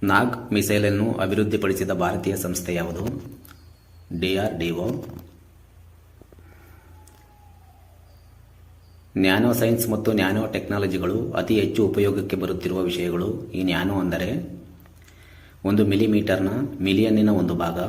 ನಾಗ್ missile ಅನ್ನು ಅಭಿವೃದ್ಧಿಪಡಿಸಿದ ಭಾರತೀಯ ಸಂಸ್ಥೆ ಯಾವುದು? DRDO. ನ್ಯಾನೋ ಸೈನ್ಸ್ ಮತ್ತು ನ್ಯಾನೋ ಟೆಕ್ನಾಲಜಿಗಳು ಅತಿ ಹೆಚ್ಚು ಉಪಯೋಗಕ್ಕೆ ಬರುತ್ತಿರುವ ವಿಷಯಗಳು. ಈ ನ್ಯಾನೋ ಅಂದರೆ 1 ಮಿಲಿಮೀಟರ್ನ ಮಿಲಿಯನ್ನಿನ ಒಂದು ಭಾಗ.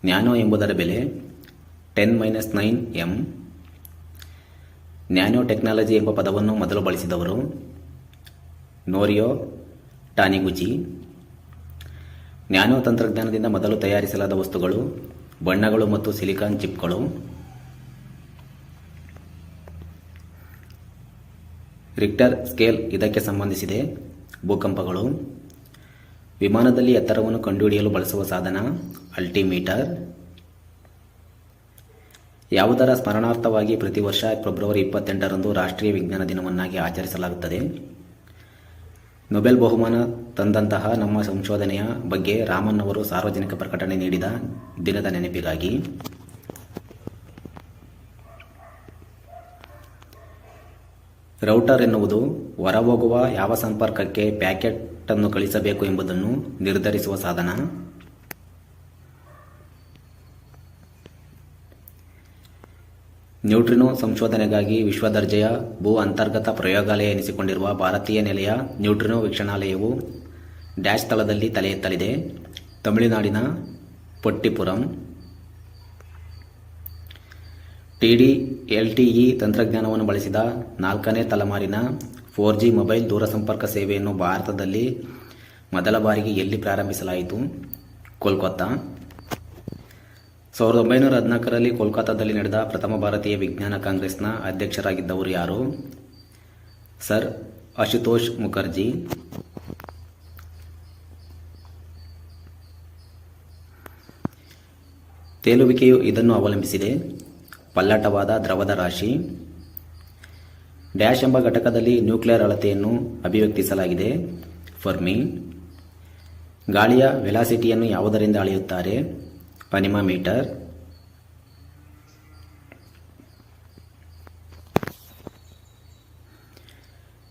ನ್ಯಾನೋ ಎಂಬುದರ ಬೆಲೆ 10⁻⁹ m. ನ್ಯಾನೋ ಟೆಕ್ನಾಲಜಿ ಎಂಬ ಪದವನ್ನು ಮೊದಲು ಬಳಸಿದವರು ನೋರಿಯೋ ಟಾನಿಗುಚಿ. ನ್ಯಾನೋ ತಂತ್ರಜ್ಞಾನದಿಂದ ಮೊದಲು ತಯಾರಿಸಲಾದ ವಸ್ತುಗಳು ಬಣ್ಣಗಳು ಮತ್ತು ಸಿಲಿಕಾನ್ ಚಿಪ್ಗಳು. ರಿಕ್ಟರ್ ಸ್ಕೇಲ್ ಇದಕ್ಕೆ ಸಂಬಂಧಿಸಿದೆ. ಭೂಕಂಪಗಳು. ವಿಮಾನದಲ್ಲಿ ಎತ್ತರವನ್ನು ಕಂಡುಹಿಡಿಯಲು ಬಳಸುವ ಸಾಧನ ಅಲ್ಟಿಮೀಟರ್. ಯಾವುದರ ಸ್ಮರಣಾರ್ಥವಾಗಿ ಪ್ರತಿ ವರ್ಷ ಫೆಬ್ರವರಿ 28ರಂದು ರಾಷ್ಟ್ರೀಯ ವಿಜ್ಞಾನ ದಿನವನ್ನಾಗಿ ಆಚರಿಸಲಾಗುತ್ತದೆ? ನೊಬೆಲ್ ಬಹುಮಾನ ತಂದಂತಹ ನಮ್ಮ ಸಂಶೋಧನೆಯ ಬಗ್ಗೆ ರಾಮನ್ ಅವರು ಸಾರ್ವಜನಿಕ ಪ್ರಕಟಣೆ ನೀಡಿದ ದಿನದ ನೆನಪಿಗಾಗಿ. ರೌಟರ್ ಎನ್ನುವುದು ಹೊರಹೋಗುವ ಯಾವ ಸಂಪರ್ಕಕ್ಕೆ ಪ್ಯಾಕೆಟ್ ಅನ್ನು ಕಳಿಸಬೇಕು ಎಂಬುದನ್ನು ನಿರ್ಧರಿಸುವ ಸಾಧನ. ನ್ಯೂಟ್ರಿನೋ ಸಂಶೋಧನೆಗಾಗಿ ವಿಶ್ವದರ್ಜೆಯ ಭೂ ಅಂತರ್ಗತ ಪ್ರಯೋಗಾಲಯ ಎನಿಸಿಕೊಂಡಿರುವ ಭಾರತೀಯ ನೆಲೆಯ ನ್ಯೂಟ್ರಿನೋ ವೀಕ್ಷಣಾಲಯವು ಡ್ಯಾಶ್ ಸ್ಥಳದಲ್ಲಿ ತಲೆ ಎತ್ತಲಿದೆ. ತಮಿಳುನಾಡಿನ ಪೊಟ್ಟಿಪುರಂ. LTE ತಂತ್ರಜ್ಞಾನವನ್ನು ಬಳಸಿದ 4ನೇ ತಲೆಮಾರಿನ 4G ಮೊಬೈಲ್ ದೂರಸಂಪರ್ಕ ಸೇವೆಯನ್ನು ಭಾರತದಲ್ಲಿ ಮೊದಲ ಬಾರಿಗೆ ಎಲ್ಲಿ ಪ್ರಾರಂಭಿಸಲಾಯಿತು? ಕೋಲ್ಕತ್ತಾ. 1914ರಲ್ಲಿ ಕೋಲ್ಕತ್ತಾದಲ್ಲಿ ನಡೆದ ಪ್ರಥಮ ಭಾರತೀಯ ವಿಜ್ಞಾನ ಕಾಂಗ್ರೆಸ್ನ ಅಧ್ಯಕ್ಷರಾಗಿದ್ದವರು ಯಾರು? ಸರ್ ಅಶುತೋಷ್ ಮುಖರ್ಜಿ. ತೇಲುವಿಕೆಯು ಇದನ್ನು ಅವಲಂಬಿಸಿದೆ. ಪಲ್ಲಟವಾದ ದ್ರವದ ರಾಶಿ. ಡ್ಯಾಶ್ ಎಂಬ ಘಟಕದಲ್ಲಿ ನ್ಯೂಕ್ಲಿಯರ್ ಅಳತೆಯನ್ನು ಅಭಿವ್ಯಕ್ತಿಸಲಾಗಿದೆ. ಫರ್ಮಿ. ಗಾಳಿಯ ವೆಲಾಸಿಟಿಯನ್ನು ಯಾವುದರಿಂದ ಅಳೆಯುತ್ತಾರೆ? ಅನಿಮಾಮೀಟರ್.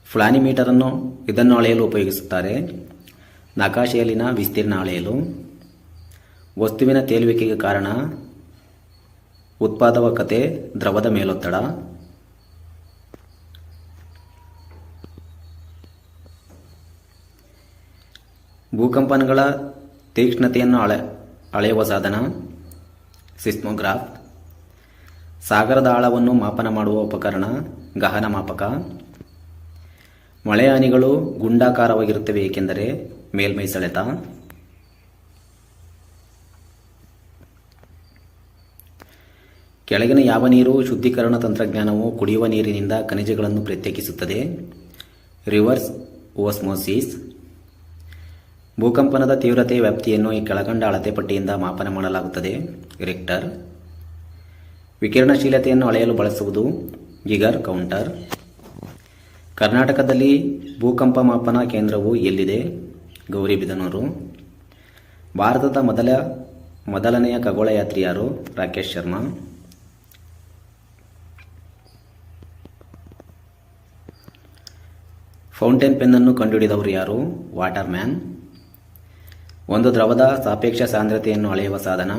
ಫ್ಲಾನಿಮೀಟರ್ ಅನ್ನು ಇದನ್ನು ಅಳೆಯಲು ಉಪಯೋಗಿಸುತ್ತಾರೆ. ನಕಾಶೆಯಲ್ಲಿನ ವಿಸ್ತೀರ್ಣ ಅಳೆಯಲು. ವಸ್ತುವಿನ ತೇಲುವಿಕೆಗೆ ಕಾರಣ ಉತ್ಪಾದಕತೆ, ದ್ರವದ ಮೇಲೊತ್ತಡ. ಭೂಕಂಪನಗಳ ತೀಕ್ಷ್ಣತೆಯನ್ನು ಅಳೆಯುವ ಸಾಧನ ಸಿಸ್ಮೋಗ್ರಾಫ್. ಸಾಗರದ ಆಳವನ್ನು ಮಾಪನ ಮಾಡುವ ಉಪಕರಣ ಗಹನ ಮಾಪಕ. ಮಳೆಹಾನಿಗಳು ಗುಂಡಾಕಾರವಾಗಿರುತ್ತವೆ ಏಕೆಂದರೆ ಮೇಲ್ಮೈ ಸೆಳೆತ. ಕೆಳಗಿನ ಯಾವ ನೀರು ಶುದ್ಧೀಕರಣ ತಂತ್ರಜ್ಞಾನವು ಕುಡಿಯುವ ನೀರಿನಿಂದ ಖನಿಜಗಳನ್ನು ಪ್ರತ್ಯೇಕಿಸುತ್ತದೆ? ರಿವರ್ಸ್ ಓಸ್ಮೋಸಿಸ್. ಭೂಕಂಪನದ ತೀವ್ರತೆಯ ವ್ಯಾಪ್ತಿಯನ್ನು ಈ ಕೆಳಕಂಡ ಅಳತೆ ಪಟ್ಟಿಯಿಂದ ಮಾಪನ ಮಾಡಲಾಗುತ್ತದೆ. ರಿಕ್ಟರ್. ವಿಕಿರಣಶೀಲತೆಯನ್ನು ಅಳೆಯಲು ಬಳಸುವುದು ಗಿಗರ್ ಕೌಂಟರ್. ಕರ್ನಾಟಕದಲ್ಲಿ ಭೂಕಂಪ ಮಾಪನ ಕೇಂದ್ರವು ಎಲ್ಲಿದೆ? ಗೌರಿಬಿದನೂರು. ಭಾರತದ ಮೊದಲನೆಯ ಖಗೋಳಯಾತ್ರಿ ಯಾರು? ರಾಕೇಶ್ ಶರ್ಮಾ. ಫೌಂಟೇನ್ ಪೆನ್ ಅನ್ನು ಕಂಡುಹಿಡಿದವರು ಯಾರು? Water man. ಒಂದು ದ್ರವದ ಸಾಪೇಕ್ಷ ಸಾಂದ್ರತೆಯನ್ನು ಅಳೆಯುವ ಸಾಧನ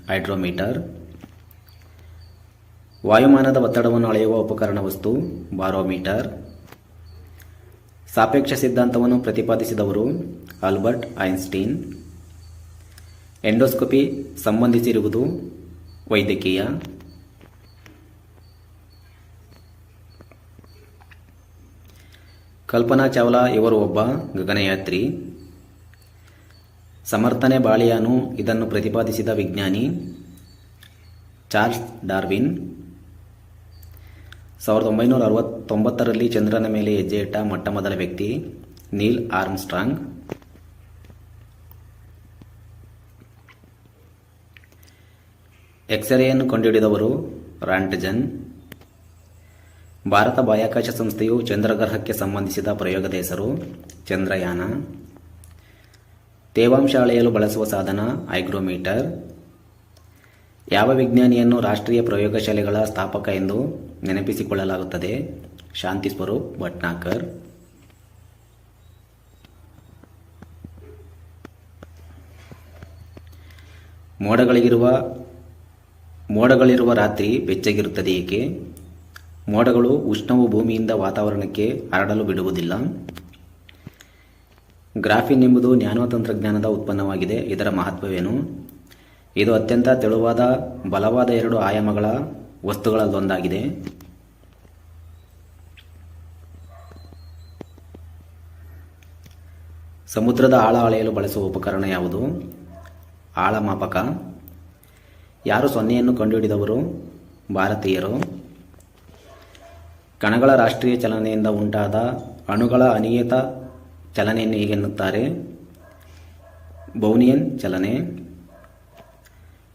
ಹೈಡ್ರೋಮೀಟರ್. ವಾಯುಮಾನದ ಒತ್ತಡವನ್ನು ಅಳೆಯುವ ಉಪಕರಣ ವಸ್ತು ಬಾರೋಮೀಟರ್. ಸಾಪೇಕ್ಷ ಸಿದ್ಧಾಂತವನ್ನು ಪ್ರತಿಪಾದಿಸಿದವರು ಆಲ್ಬರ್ಟ್ ಐನ್ಸ್ಟೀನ್. ಎಂಡೋಸ್ಕೋಪಿ ಸಂಬಂಧಿಸಿರುವುದು ವೈದ್ಯಕೀಯ. ಕಲ್ಪನಾ ಚಾವ್ಲಾ ಇವರು ಒಬ್ಬ ಗಗನಯಾತ್ರಿ. ಸಮರ್ಥನೆ ಬಾಳಿಯಾನು ಇದನ್ನು ಪ್ರತಿಪಾದಿಸಿದ ವಿಜ್ಞಾನಿ ಚಾರ್ಲ್ಸ್ ಡಾರ್ವಿನ್. 1969ರಲ್ಲಿ ಚಂದ್ರನ ಮೇಲೆ ಹೆಜ್ಜೆ ಇಟ್ಟ ಮೊಟ್ಟಮೊದಲ ವ್ಯಕ್ತಿ ನೀಲ್ ಆರ್ಮ್ಸ್ಟ್ರಾಂಗ್. ಎಕ್ಸ್ರೇಯನ್ನು ಕಂಡುಹಿಡಿದವರು ರಾಂಟ್ಜನ್. ಭಾರತ ಬಾಹ್ಯಾಕಾಶ ಸಂಸ್ಥೆಯು ಚಂದ್ರಗ್ರಹಕ್ಕೆ ಸಂಬಂಧಿಸಿದ ಪ್ರಯೋಗದ ಹೆಸರು ಚಂದ್ರಯಾನ. ತೇವಾಂಶ ಅಳೆಯಲು ಬಳಸುವ ಸಾಧನ ಹೈಗ್ರೋಮೀಟರ್. ಯಾವ ವಿಜ್ಞಾನಿಯನ್ನು ರಾಷ್ಟ್ರೀಯ ಪ್ರಯೋಗಶಾಲೆಗಳ ಸ್ಥಾಪಕ ಎಂದು ನೆನಪಿಸಿಕೊಳ್ಳಲಾಗುತ್ತದೆ? ಶಾಂತಿ ಸ್ವರೂಪ್ ಭಟ್ನಾಗರ್. ಮೋಡಗಳಿರುವ ರಾತ್ರಿ ಬೆಚ್ಚಗಿರುತ್ತದೆ ಏಕೆ? ಮೋಡಗಳು ಉಷ್ಣವು ಭೂಮಿಯಿಂದ ವಾತಾವರಣಕ್ಕೆ ಹರಡಲು ಬಿಡುವುದಿಲ್ಲ. ಗ್ರಾಫಿನ್ ಎಂಬುದು ನ್ಯಾನೋ ತಂತ್ರಜ್ಞಾನದ ಉತ್ಪನ್ನವಾಗಿದೆ. ಇದರ ಮಹತ್ವವೇನು? ಇದು ಅತ್ಯಂತ ತೆಳುವಾದ ಬಲವಾದ 2 ಆಯಾಮಗಳ ವಸ್ತುಗಳಲ್ಲೊಂದಾಗಿದೆ. ಸಮುದ್ರದ ಆಳ ಅಳೆಯಲು ಬಳಸುವ ಉಪಕರಣ ಯಾವುದು? ಆಳ ಮಾಪಕ. ಯಾರು ಸೊನ್ನೆಯನ್ನು ಕಂಡುಹಿಡಿದವರು? ಭಾರತೀಯರು. ಕಣಗಳ ರಾಷ್ಟ್ರೀಯ ಚಲನೆಯಿಂದ ಉಂಟಾದ ಅಣುಗಳ ಅನಿಯತ ಚಲನೆಯನ್ನು ಹೀಗೆನ್ನುತ್ತಾರೆ? ಬೌನಿಯನ್ ಚಲನೆ.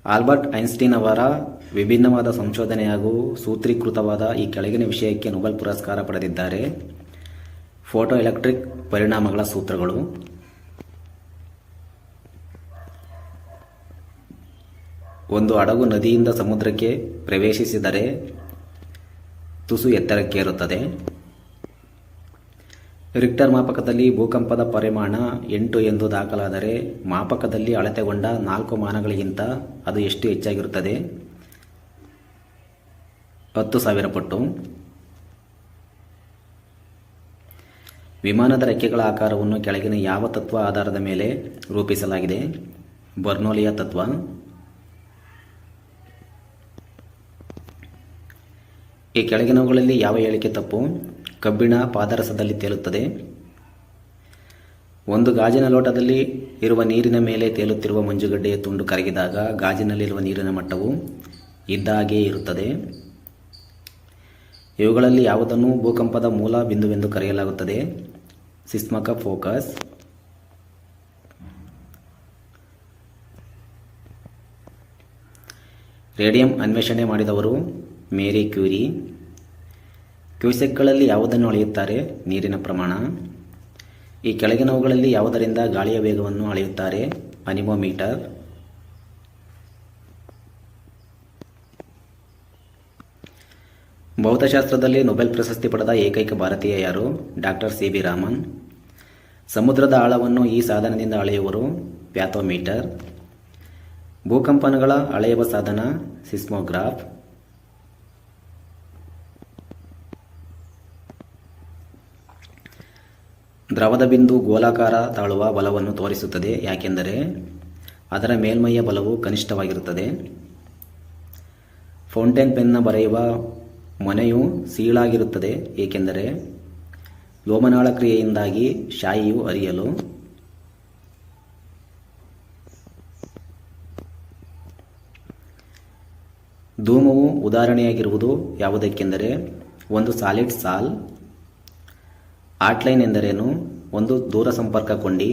ಆಲ್ಬರ್ಟ್ ಐನ್ಸ್ಟೀನ್ ಅವರ ವಿಭಿನ್ನವಾದ ಸಂಶೋಧನೆ ಹಾಗೂ ಸೂತ್ರೀಕೃತವಾದ ಈ ಕೆಳಗಿನ ವಿಷಯಕ್ಕೆ ನೊಬೆಲ್ ಪುರಸ್ಕಾರ ಪಡೆದಿದ್ದಾರೆ. ಫೋಟೋ ಎಲೆಕ್ಟ್ರಿಕ್ ಪರಿಣಾಮಗಳ ಸೂತ್ರಗಳು. ಒಂದು ಹಡಗು ನದಿಯಿಂದ ಸಮುದ್ರಕ್ಕೆ ಪ್ರವೇಶಿಸಿದರೆ ತುಸು ಎತ್ತರಕ್ಕೇರುತ್ತದೆ. ರಿಕ್ಟರ್ ಮಾಪಕದಲ್ಲಿ ಭೂಕಂಪದ ಪರಿಮಾಣ 8 ಎಂದು ದಾಖಲಾದರೆ ಮಾಪಕದಲ್ಲಿ ಅಳತೆಗೊಂಡ 4 ಮಾನಗಳಿಗಿಂತ ಅದು ಎಷ್ಟು ಹೆಚ್ಚಾಗಿರುತ್ತದೆ? 10,000 ಪಟ್ಟು. ವಿಮಾನದ ರೆಕ್ಕೆಗಳ ಆಕಾರವನ್ನು ಕೆಳಗಿನ ಯಾವ ತತ್ವ ಆಧಾರದ ಮೇಲೆ ರೂಪಿಸಲಾಗಿದೆ? ಬರ್ನೌಲಿಯ ತತ್ವ. ಈ ಕೆಳಗಿನವುಗಳಲ್ಲಿ ಯಾವ ಹೇಳಿಕೆ ತಪ್ಪು? ಕಬ್ಬಿಣ ಪಾದರಸದಲ್ಲಿ ತೇಲುತ್ತದೆ. ಒಂದು ಗಾಜಿನ ಲೋಟದಲ್ಲಿ ಇರುವ ನೀರಿನ ಮೇಲೆ ತೇಲುತ್ತಿರುವ ಮಂಜುಗಡ್ಡೆಯ ತುಂಡು ಕರಗಿದಾಗ ಗಾಜಿನಲ್ಲಿರುವ ನೀರಿನ ಮಟ್ಟವು ಇದ್ದ ಹಾಗೆಯೇ ಇರುತ್ತದೆ. ಇವುಗಳಲ್ಲಿ ಯಾವುದನ್ನು ಭೂಕಂಪದ ಮೂಲ ಬಿಂದುವೆಂದು ಕರೆಯಲಾಗುತ್ತದೆ? ಸಿಸ್ಮಕ ಫೋಕಸ್. ರೇಡಿಯಂ ಅನ್ವೇಷಣೆ ಮಾಡಿದವರು? Marie Curie. ಕ್ಯೂಸೆಕ್ಗಳಲ್ಲಿ ಯಾವುದನ್ನು ಅಳೆಯುತ್ತಾರೆ? ನೀರಿನ ಪ್ರಮಾಣ. ಈ ಕೆಳಗಿನವುಗಳಲ್ಲಿ ಯಾವುದರಿಂದ ಗಾಳಿಯ ವೇಗವನ್ನು ಅಳೆಯುತ್ತಾರೆ? ಅನಿಮೋಮೀಟರ್. ಭೌತಶಾಸ್ತ್ರದಲ್ಲಿ ನೊಬೆಲ್ ಪ್ರಶಸ್ತಿ ಪಡೆದ ಏಕೈಕ ಭಾರತೀಯ ಯಾರು? Doctor C. ವಿ. ರಾಮನ್. ಸಮುದ್ರದ ಆಳವನ್ನು ಈ ಸಾಧನದಿಂದ ಅಳೆಯುವರು? ಪ್ಯಾಥೋಮೀಟರ್. ಭೂಕಂಪನಗಳ ಅಳೆಯುವ ಸಾಧನ? ಸಿಸ್ಮೋಗ್ರಾಫ್. ದ್ರವದ ಬಿಂದು ಗೋಲಾಕಾರ ತಾಳುವ ಬಲವನ್ನು ತೋರಿಸುತ್ತದೆ. ಯಾಕೆಂದರೆ ಅದರ ಮೇಲ್ಮೈಯ ಬಲವು ಕನಿಷ್ಠವಾಗಿರುತ್ತದೆ. ಫೌಂಟೇನ್ ಪೆನ್ನ ಬರೆಯುವ ಮೊನೆಯು ಸೀಳಾಗಿರುತ್ತದೆ. ಏಕೆಂದರೆ ಲೋಮನಾಳ ಕ್ರಿಯೆಯಿಂದಾಗಿ ಶಾಯಿಯು ಹರಿಯಲು. ಧೂಮವು ಉದಾಹರಣೆಯಾಗಿರುವುದು ಯಾವುದಕ್ಕೆಂದರೆ? ಒಂದು ಸಾಲಿಡ್ ಸಾಲ್. ಆಟ್ಲೈನ್ ಎಂದರೇನು? ಒಂದು ದೂರ ಸಂಪರ್ಕ ಕೊಂಡಿ.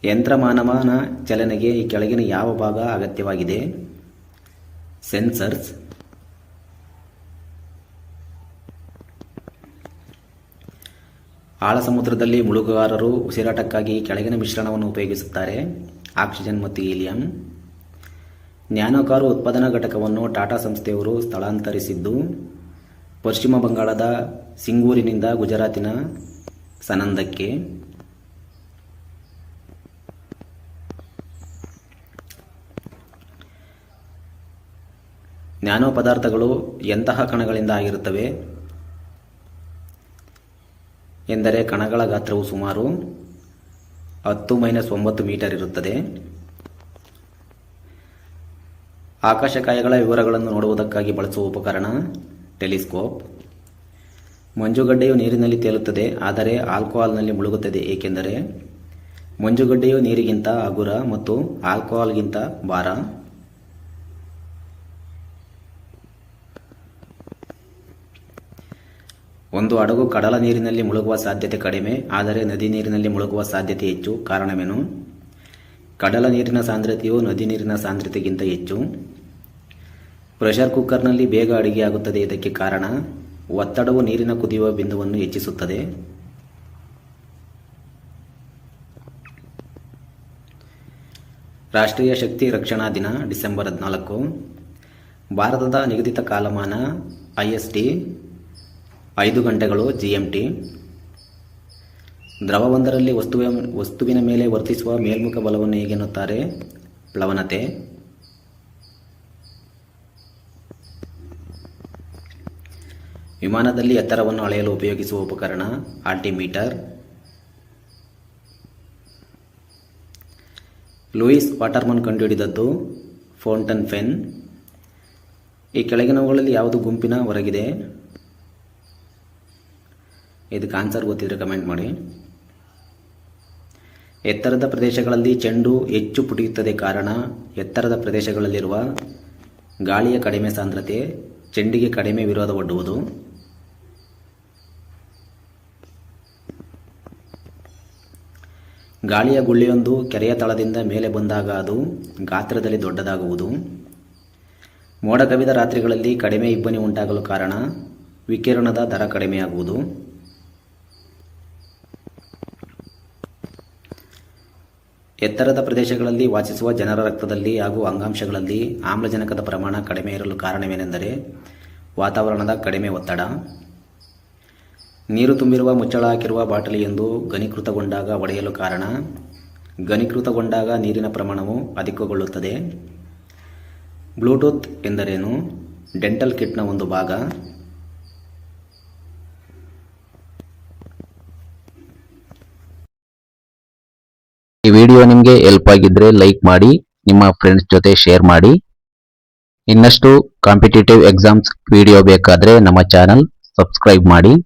ಯಂತ್ರಮಾನವನ ಚಲನೆಗೆ ಈ ಕೆಳಗಿನ ಯಾವ ಭಾಗ ಅಗತ್ಯವಾಗಿದೆ? ಸೆನ್ಸರ್ಸ್. ಆಳ ಸಮುದ್ರದಲ್ಲಿ ಮುಳುಗುಗಾರರು ಉಸಿರಾಟಕ್ಕಾಗಿ ಕೆಳಗಿನ ಮಿಶ್ರಣವನ್ನು ಉಪಯೋಗಿಸುತ್ತಾರೆ? ಆಕ್ಸಿಜನ್ ಮತ್ತು ಹೀಲಿಯಂ. ನ್ಯಾನೋ ಕಾರು ಉತ್ಪಾದನಾ ಘಟಕವನ್ನು ಟಾಟಾ ಸಂಸ್ಥೆಯವರು ಸ್ಥಳಾಂತರಿಸಿದ್ದು ಪಶ್ಚಿಮ ಬಂಗಾಳದ ಸಿಂಗೂರಿನಿಂದ ಗುಜರಾತಿನ ಸನಂದಕ್ಕೆ. ನ್ಯಾನೋ ಪದಾರ್ಥಗಳು ಎಂತಹ ಕಣಗಳಿಂದ ಆಗಿರುತ್ತವೆ ಎಂದರೆ ಕಣಗಳ ಗಾತ್ರವು ಸುಮಾರು 10-9 ಮೀಟರ್ ಇರುತ್ತದೆ. ಆಕಾಶಕಾಯಗಳ ವಿವರಗಳನ್ನು ನೋಡುವುದಕ್ಕಾಗಿ ಬಳಸುವ ಉಪಕರಣ? ಟೆಲಿಸ್ಕೋಪ್. ಮಂಜುಗಡ್ಡೆಯು ನೀರಿನಲ್ಲಿ ತೇಲುತ್ತದೆ, ಆದರೆ ಆಲ್ಕೋಹಾಲ್ನಲ್ಲಿ ಮುಳುಗುತ್ತದೆ. ಏಕೆಂದರೆ ಮಂಜುಗಡ್ಡೆಯು ನೀರಿಗಿಂತ ಹಗುರ ಮತ್ತು ಆಲ್ಕೋಹಾಲ್ಗಿಂತ ಭಾರ. ಒಂದು ಹಡಗು ಕಡಲ ನೀರಿನಲ್ಲಿ ಮುಳುಗುವ ಸಾಧ್ಯತೆ ಕಡಿಮೆ, ಆದರೆ ನದಿ ನೀರಿನಲ್ಲಿ ಮುಳುಗುವ ಸಾಧ್ಯತೆ ಹೆಚ್ಚು. ಕಾರಣವೇನು? ಕಡಲ ನೀರಿನ ಸಾಂದ್ರತೆಯು ನದಿ ನೀರಿನ ಸಾಂದ್ರತೆಗಿಂತ ಹೆಚ್ಚು. ಪ್ರೆಷರ್ ಕುಕ್ಕರ್ನಲ್ಲಿ ಬೇಗ ಅಡುಗೆ ಆಗುತ್ತದೆ. ಇದಕ್ಕೆ ಕಾರಣ ಒತ್ತಡವು ನೀರಿನ ಕುದಿಯುವ ಬಿಂದುವನ್ನು ಹೆಚ್ಚಿಸುತ್ತದೆ. ರಾಷ್ಟ್ರೀಯ ಶಕ್ತಿ ರಕ್ಷಣಾ ದಿನ ಡಿಸೆಂಬರ್ 14. ಭಾರತದ ನಿಗದಿತ ಕಾಲಮಾನ IST 5 ಗಂಟೆಗಳು GMT. ದ್ರವವೊಂದರಲ್ಲಿ ವಸ್ತುವಿನ ಮೇಲೆ ವರ್ತಿಸುವ ಮೇಲ್ಮುಖ ಬಲವನ್ನು ಹೇಗೆನ್ನುತ್ತಾರೆ? ಪ್ಲವನತೆ. ವಿಮಾನದಲ್ಲಿ ಎತ್ತರವನ್ನು ಅಳೆಯಲು ಉಪಯೋಗಿಸುವ ಉಪಕರಣ ಆಲ್ಟಿಮೀಟರ್. ಲೂಯಿಸ್ ವಾಟರ್ಮನ್ ಕಂಡುಹಿಡಿದದ್ದು ಫೌಂಟನ್ ಪೆನ್. ಈ ಕೆಳಗಿನವುಗಳಲ್ಲಿ ಯಾವುದು ಗುಂಪಿನ ಹೊರಗಿದೆ? ಇದಕ್ಕೆ ಆನ್ಸರ್ ಗೊತ್ತಿದ್ರೆ ಕಮೆಂಟ್ ಮಾಡಿ. ಎತ್ತರದ ಪ್ರದೇಶಗಳಲ್ಲಿ ಚೆಂಡು ಹೆಚ್ಚು ಪುಟಿಯುತ್ತದೆ ಕಾರಣ ಎತ್ತರದ ಪ್ರದೇಶಗಳಲ್ಲಿರುವ ಗಾಳಿಯ ಕಡಿಮೆ ಸಾಂದ್ರತೆ ಚೆಂಡಿಗೆ ಕಡಿಮೆ ವಿರೋಧ ಒಡ್ಡುವುದು. ಗಾಳಿಯ ಗುಳ್ಳೆಯೊಂದು ಕೆರೆಯ ತಳದಿಂದ ಮೇಲೆ ಬಂದಾಗ ಅದು ಗಾತ್ರದಲ್ಲಿ ದೊಡ್ಡದಾಗುವುದು. ಮೋಡ ಕವಿದ ರಾತ್ರಿಗಳಲ್ಲಿ ಕಡಿಮೆ ಇಬ್ಬನಿ ಉಂಟಾಗಲು ಕಾರಣ ವಿಕಿರಣದ ದರ ಕಡಿಮೆಯಾಗುವುದು. ಎತ್ತರದ ಪ್ರದೇಶಗಳಲ್ಲಿ ವಾಸಿಸುವ ಜನರ ರಕ್ತದಲ್ಲಿ ಹಾಗೂ ಅಂಗಾಂಶಗಳಲ್ಲಿ ಆಮ್ಲಜನಕದ ಪ್ರಮಾಣ ಕಡಿಮೆ ಇರಲು ಕಾರಣವೇನೆಂದರೆ ವಾತಾವರಣದ ಕಡಿಮೆ ಒತ್ತಡ. ನೀರು ತುಂಬಿರುವ ಮುಚ್ಚಳ ಹಾಕಿರುವ ಬಾಟಲಿಯೊಂದು ಘನೀಕೃತಗೊಂಡಾಗ ಒಡೆಯಲು ಕಾರಣ ಘನೀಕೃತಗೊಂಡಾಗ ನೀರಿನ ಪ್ರಮಾಣವು ಅಧಿಕಗೊಳ್ಳುತ್ತದೆ. ಬ್ಲೂಟೂತ್ ಎಂದರೇನು? ಡೆಂಟಲ್ ಕಿಟ್ನ ಒಂದು ಭಾಗ. ಈ ವಿಡಿಯೋ ನಿಮಗೆ ಹೆಲ್ಪ್ ಆಗಿದ್ರೆ ಲೈಕ್ ಮಾಡಿ, ನಿಮ್ಮ ಫ್ರೆಂಡ್ಸ್ ಜೊತೆ ಶೇರ್ ಮಾಡಿ. ಇನ್ನಷ್ಟು ಕಾಂಪಿಟೇಟಿವ್ ಎಕ್ಸಾಮ್ಸ್ ವಿಡಿಯೋ ಬೇಕಾದ್ರೆ ನಮ್ಮ ಚಾನಲ್ ಸಬ್ಸ್ಕ್ರೈಬ್ ಮಾಡಿ.